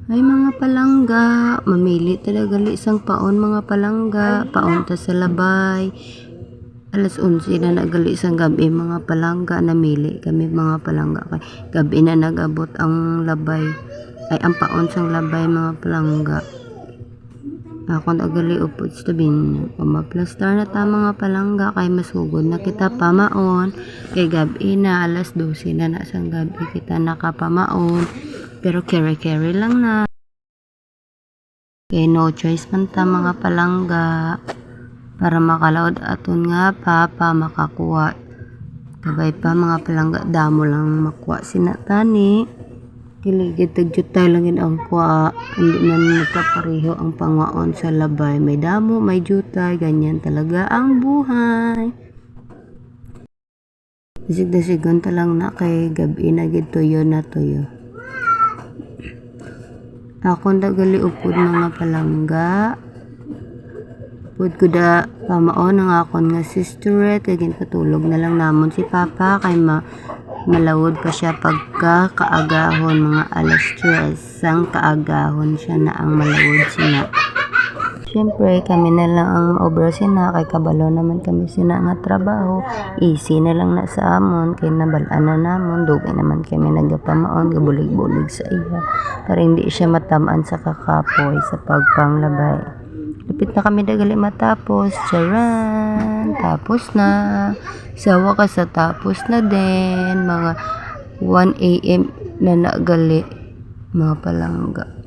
Ay mga palangga, mamili talaga isang paon mga palangga, paon ta sa labay. Alas 11 na nagali isang gabi mga palangga, namili kami mga palangga kay gabi na nagabot ang labay. Ay ang paon sang labay mga palangga. Ako nagali upod sa tabing pamaplastar na ta mga palangga kay masugod na kita pamaon. Kay gabi na alas 12 na sang gabi kita nakapamaon. Pero carry lang na. Kay no choice man ta mga palangga. Para makalawad aton nga pa makakuha. Kabay pa mga palangga damo lang makuha sinatani. Kiligid tagyut tayo langin ang kuha. Hindi man nagkapareho ang pangwaon sa labay. May damo, may jutay. Ganyan talaga ang buhay. Dasig-dasigon talang na kay gabi na gid tuyo na tuyo. Ako dagali upod mga palangga. Upod ko da pamaon ang akon nga sisterette. Kaya patulog na lang namon si Papa. Kay malawod pa siya pagka kaagahon. Mga alas 3 sang kaagahon siya na ang malawod sina. Siyempre kami na lang ang obra sina. Kay kabalo naman kami sina nga trabaho. Easy na lang na sa amon. Kay nabalaan na namon. Dugay naman kami nagapamaon. Gabulig-bulig sa iya. Para hindi siya matamaan sa kakapoy sa pagpanglabay. Lupit na kami dagali matapos. Charan! Tapos na. Sawa ka sa tapos na din. Mga 1 AM na nagali. Mga palangga.